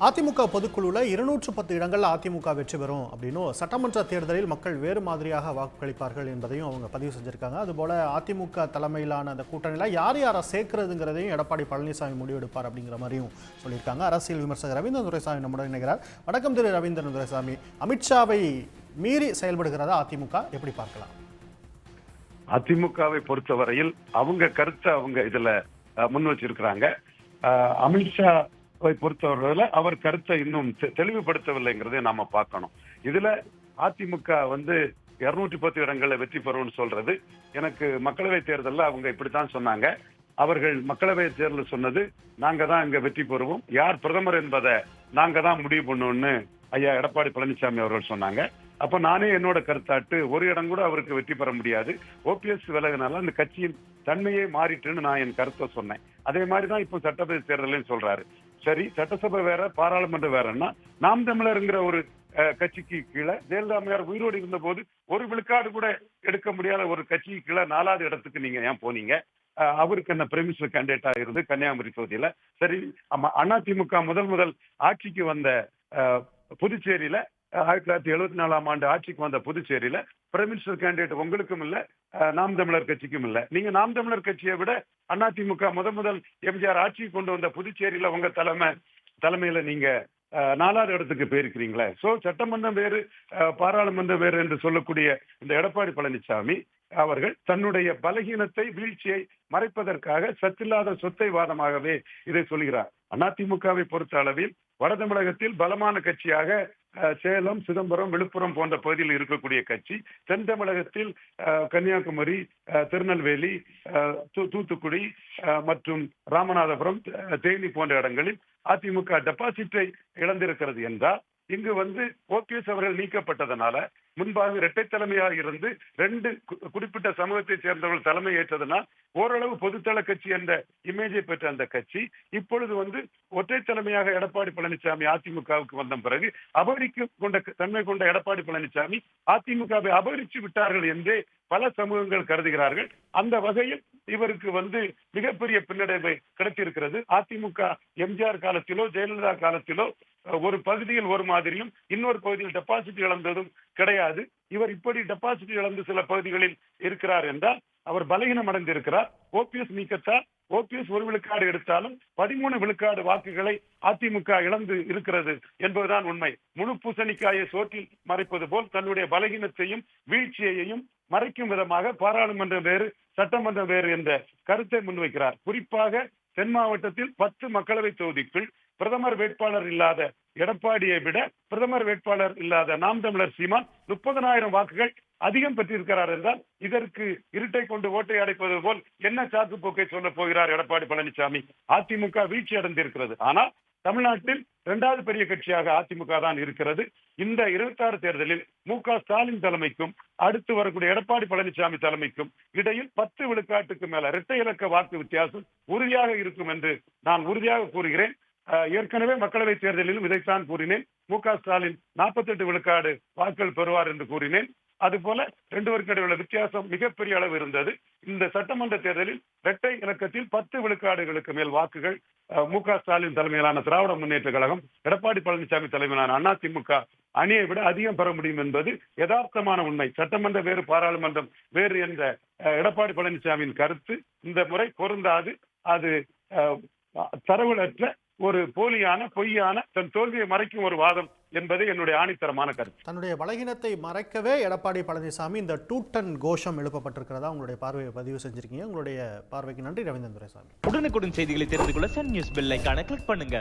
அதிமுக பொதுக்குழுவில் 210 இடங்கள் அதிமுக வெற்றி பெறும் அப்படின்னும் சட்டமன்ற தேர்தலில் மக்கள் வேறு மாதிரியாக வாக்களிப்பார்கள் என்பதையும் அவங்க பதிவு செஞ்சிருக்காங்க. அதுபோல அதிமுக தலைமையிலான அந்த கூட்டணியில் யார் யாரை சேர்க்கிறதுங்கிறதையும் எடப்பாடி பழனிசாமி முடிவெடுப்பார் அப்படிங்கிற மாதிரியும் சொல்லியிருக்காங்க. அரசியல் விமர்சகர் ரவீந்திரன் துரைசாமி நம்முடன் இணைகிறார். வணக்கம் திரு ரவீந்திரன் துரைசாமி. அமித்ஷாவை மீறி செயல்படுகிறதா அதிமுக, எப்படி பார்க்கலாம்? அதிமுகவை பொறுத்தவரையில் அவங்க கருத்தை அவங்க இதுல முன் வச்சிருக்கிறாங்க. அமித்ஷாவை பொறுத்தவரையில அவர் கருத்தை இன்னும் தெளிவுபடுத்தவில்லைங்கிறதை நாம பார்க்கணும். இதுல அதிமுக 210 இடங்களை வெற்றி பெறும்னு சொல்றது, எனக்கு மக்களவை தேர்தலில் அவங்க இப்படித்தான் சொன்னாங்க. அவர்கள் மக்களவை தேர்தலில் சொன்னது, நாங்க தான் இங்க வெற்றி பெறுவோம், யார் பிரதமர் என்பதை நாங்க தான் முடிவு பண்ணுவோம்னு ஐயா எடப்பாடி பழனிசாமி அவர்கள் சொன்னாங்க. அப்ப நானே என்னோட கருத்தாட்டு, ஒரு இடம் கூட அவருக்கு வெற்றி பெற முடியாது, ஓபிஎஸ் விலகினால அந்த கட்சியின் தன்மையே மாறிட்டுன்னு நான் என் கருத்தை சொன்னேன். அதே மாதிரிதான் இப்போ சட்டசபை தேர்தலையும் சொல்றாரு. சரி, சட்டசபை வேற பாராளுமன்றம் வேறன்னா, நாம் தமிழர்ங்கிற ஒரு கட்சிக்கு கீழே ஜெயலலிதா அம்மையார் உயிரோடு இருந்த போது ஒரு விழுக்காடு கூட எடுக்க முடியாத ஒரு கட்சிக்கு கீழே 4வது இடத்துக்கு நீங்க ஏன் போனீங்க? அவருக்கு என்ன பிரைமினிஸ்டர் கேண்டிடேட்டா இருந்து கன்னியாகுமரி தொகுதியில. சரி, அதிமுக முதல் ஆட்சிக்கு வந்த புதுச்சேரியில 1974ஆம் ஆண்டு ஆட்சிக்கு வந்த புதுச்சேரியில பிரைம் மினிஸ்டர் கேண்டிடேட் உங்களுக்கும் இல்ல, நாம் தமிழர் கட்சிக்கும் இல்ல. நீங்க நாம் தமிழர் கட்சியை விட அதிமுக முதல் எம்ஜிஆர் ஆட்சிக்கு கொண்டு வந்த புதுச்சேரியில உங்க தலைமையில நீங்க 4வது இடத்துக்கு போயிருக்கிறீங்களே. சோ சட்டமன்றம் வேறு பாராளுமன்றம் வேறு என்று சொல்லக்கூடிய இந்த எடப்பாடி பழனிசாமி அவர்கள் தன்னுடைய பலகீனத்தை, வீழ்ச்சியை மறைப்பதற்காக சத்தில்லாத சொத்தை வாதமாகவே இதை சொல்கிறார். அதிமுகவை பொறுத்த அளவில் வட தமிழகத்தில் பலமான கட்சியாக சேலம், சிதம்பரம், விழுப்புரம் போன்ற பகுதியில் இருக்கக்கூடிய கட்சி, தென் தமிழகத்தில் கன்னியாகுமரி, திருநெல்வேலி, தூத்துக்குடி மற்றும் ராமநாதபுரம், தேனி போன்ற இடங்களில் அதிமுக டெபாசிட்டை இழந்திருக்கிறது என்றால், இங்கு ஓபிஎஸ் அவர்கள் நீக்கப்பட்டதனால, முன்பாக இரட்டை தலைமையாக இருந்து 2 குறிப்பிட்ட சமூகத்தை சேர்ந்தவர்கள் தலைமை ஏற்றதனால் ஓரளவு பொதுத்தள கட்சி என்ற இமேஜை பெற்ற அந்த கட்சி இப்பொழுது ஒற்றை தலைமையாக எடப்பாடி பழனிசாமி அதிமுகவுக்கு வந்த பிறகு தன்மை கொண்ட எடப்பாடி பழனிசாமி அதிமுகவை அபகரிச்சு விட்டார்கள் என்றே பல சமூகங்கள் கருதுகிறார்கள். அந்த வகையில் இவருக்கு மிகப்பெரிய பின்னடைவை கிடைத்திருக்கிறது. அதிமுக எம்ஜிஆர் காலத்திலோ ஜெயலலிதா காலத்திலோ ஒரு பகுதியில் ஒரு மாதிரியும் இன்னொரு பகுதியில் டெபாசிட் இழந்ததும் கிடையாது. இவர் இப்படி டெபாசிட் இழந்து சில பகுதிகளில் இருக்கிறார் என்றால் அவர் பலகீனம் அடைந்திருக்கிறார். ஓபிஎஸ் நீக்கத்தால் ஓபிஎஸ் 1 விழுக்காடு எடுத்தாலும் 13 விழுக்காடு வாக்குகளை அதிமுக இழந்து இருக்கிறது என்பதுதான் உண்மை. முழு பூசணிக்காயை சோற்றில் மறைப்பது போல் தன்னுடைய பலகீனத்தையும் வீழ்ச்சியையும் மறைக்கும் விதமாக பாராளுமன்றம் வேறு சட்டமன்றம் வேறு என்ற கருத்தை முன்வைக்கிறார். குறிப்பாக தென் மாவட்டத்தில் 10 மக்களவை தொகுதிக்குள் பிரதமர் வேட்பாளர் இல்லாத எடப்பாடியை விட பிரதமர் வேட்பாளர் இல்லாத நாம் தமிழர் சீமான் 30,000 வாக்குகள் அதிகம் பெற்றிருக்கிறார் என்றால், இதற்கு இருட்டை கொண்டு ஓட்டை அடைப்பது போல் என்ன சாக்கு போக்கை சொல்ல போகிறார் எடப்பாடி பழனிசாமி? அதிமுக வீழ்ச்சி அடைந்திருக்கிறது. ஆனால் தமிழ்நாட்டில் 2வது பெரிய கட்சியாக அதிமுக தான் இருக்கிறது. இந்த 26 தேர்தலில் மு.க.ஸ்டாலின் தலைமைக்கும் அடுத்து வரக்கூடிய எடப்பாடி பழனிசாமி தலைமைக்கும் இடையில் 10 விழுக்காட்டுக்கு மேல இரட்டை இலக்க வாக்கு வித்தியாசம் உறுதியாக இருக்கும் என்று நான் உறுதியாக கூறுகிறேன். ஏற்கனவே மக்களவை தேர்தலிலும் இதைத்தான் கூறினேன். மு.க.ஸ்டாலின் 48 விழுக்காடு வாக்குகள் பெறுவார் என்று கூறினேன். அதுபோல 2 பேருக்கு இடையுள்ள வித்தியாசம் மிகப்பெரிய அளவு இருந்தது. இந்த சட்டமன்ற தேர்தலில் இரட்டை இலக்கத்தில் 10 விழுக்காடுகளுக்கு மேல் வாக்குகள் மு.க.ஸ்டாலின் தலைமையிலான திராவிட முன்னேற்ற கழகம், எடப்பாடி பழனிசாமி தலைமையிலான அதிமுக அணியை விட அதிகம் பெற முடியும் என்பது யதார்த்தமான உண்மை. சட்டமன்ற வேறு பாராளுமன்றம் வேறு என்ற எடப்பாடி பழனிசாமியின் கருத்து இந்த முறை பொருந்தாது. அது தரவுகளற்ற ஒரு போலியான, பொய்யான, தன் தோல்வியை மறைக்கும் ஒரு வாதம் என்பது என்னுடைய ஆணித்தரமான கருத்து. தன்னுடைய பலகீனத்தை மறைக்கவே எடப்பாடி பழனிசாமி இந்த டூட்டன் கோஷம் எழுப்பப்பட்டிருக்கிறதா உங்களுடைய பார்வையை பதிவு செஞ்சிருக்கீங்க. உங்களுடைய பார்வைக்கு நன்றி ரவீந்திரன் துரைசாமி. உடனுக்குடன் செய்திகளை தெரிந்து கொள்ள சன் நியூஸ் பெல் ஐகானை கிளிக் பண்ணுங்க.